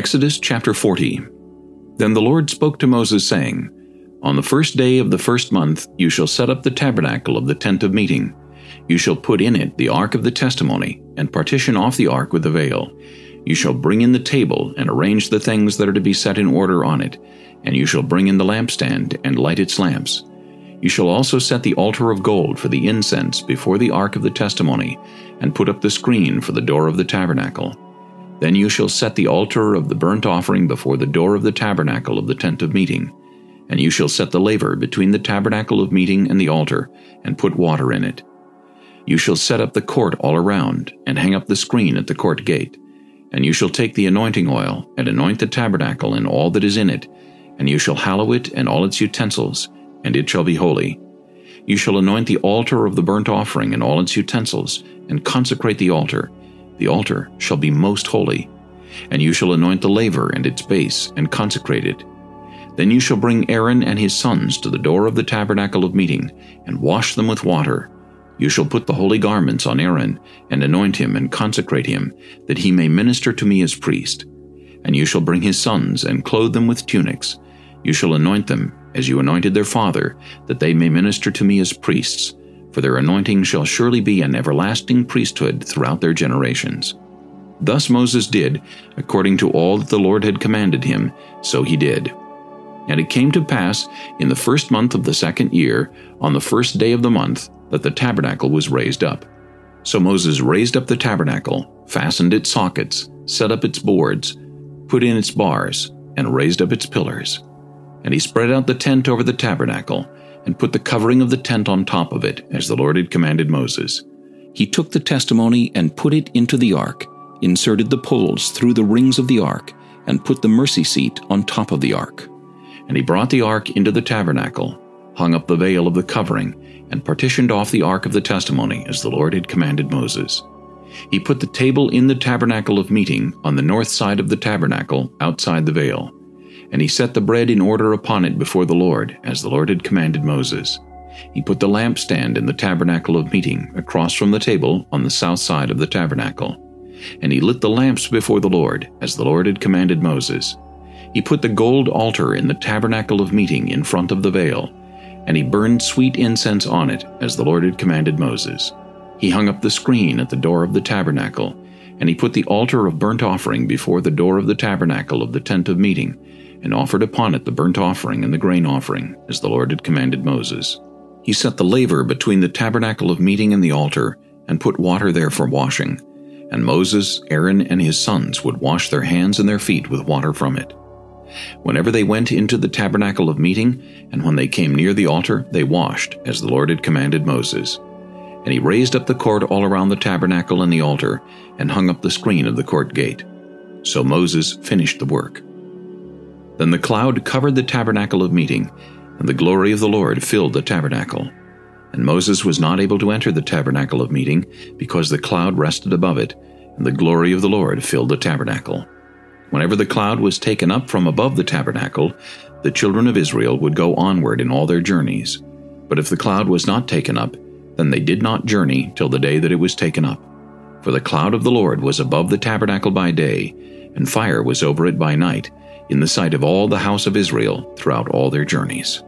Exodus chapter 40. Then the Lord spoke to Moses, saying, On the first day of the first month you shall set up the tabernacle of the tent of meeting. You shall put in it the ark of the testimony, and partition off the ark with the veil. You shall bring in the table, and arrange the things that are to be set in order on it, and you shall bring in the lampstand, and light its lamps. You shall also set the altar of gold for the incense before the ark of the testimony, and put up the screen for the door of the tabernacle. Then you shall set the altar of the burnt offering before the door of the tabernacle of the tent of meeting. And you shall set the laver between the tabernacle of meeting and the altar, and put water in it. You shall set up the court all around, and hang up the screen at the court gate. And you shall take the anointing oil, and anoint the tabernacle and all that is in it, and you shall hallow it and all its utensils, and it shall be holy. You shall anoint the altar of the burnt offering and all its utensils, and consecrate the altar. The altar shall be most holy. And you shall anoint the laver and its base, and consecrate it. Then you shall bring Aaron and his sons to the door of the tabernacle of meeting, and wash them with water. You shall put the holy garments on Aaron, and anoint him and consecrate him, that he may minister to me as priest. And you shall bring his sons, and clothe them with tunics. You shall anoint them, as you anointed their father, that they may minister to me as priests. For their anointing shall surely be an everlasting priesthood throughout their generations. Thus Moses did, according to all that the Lord had commanded him, so he did. And it came to pass, in the first month of the second year, on the first day of the month, that the tabernacle was raised up. So Moses raised up the tabernacle, fastened its sockets, set up its boards, put in its bars, and raised up its pillars. And he spread out the tent over the tabernacle, and put the covering of the tent on top of it, as the Lord had commanded Moses. He took the testimony and put it into the ark, inserted the poles through the rings of the ark, and put the mercy seat on top of the ark. And he brought the ark into the tabernacle, hung up the veil of the covering, and partitioned off the ark of the testimony, as the Lord had commanded Moses. He put the table in the tabernacle of meeting on the north side of the tabernacle, outside the veil. And he set the bread in order upon it before the Lord, as the Lord had commanded Moses. He put the lampstand in the tabernacle of meeting, across from the table on the south side of the tabernacle. And he lit the lamps before the Lord, as the Lord had commanded Moses. He put the gold altar in the tabernacle of meeting in front of the veil, and he burned sweet incense on it, as the Lord had commanded Moses. He hung up the screen at the door of the tabernacle, and he put the altar of burnt offering before the door of the tabernacle of the tent of meeting, and offered upon it the burnt offering and the grain offering, as the Lord had commanded Moses. He set the laver between the tabernacle of meeting and the altar, and put water there for washing. And Moses, Aaron, and his sons would wash their hands and their feet with water from it. Whenever they went into the tabernacle of meeting, and when they came near the altar, they washed, as the Lord had commanded Moses. And he raised up the court all around the tabernacle and the altar, and hung up the screen of the court gate. So Moses finished the work. Then the cloud covered the tabernacle of meeting, and the glory of the Lord filled the tabernacle. And Moses was not able to enter the tabernacle of meeting, because the cloud rested above it, and the glory of the Lord filled the tabernacle. Whenever the cloud was taken up from above the tabernacle, the children of Israel would go onward in all their journeys. But if the cloud was not taken up, then they did not journey till the day that it was taken up. For the cloud of the Lord was above the tabernacle by day, and fire was over it by night, in the sight of all the house of Israel throughout all their journeys.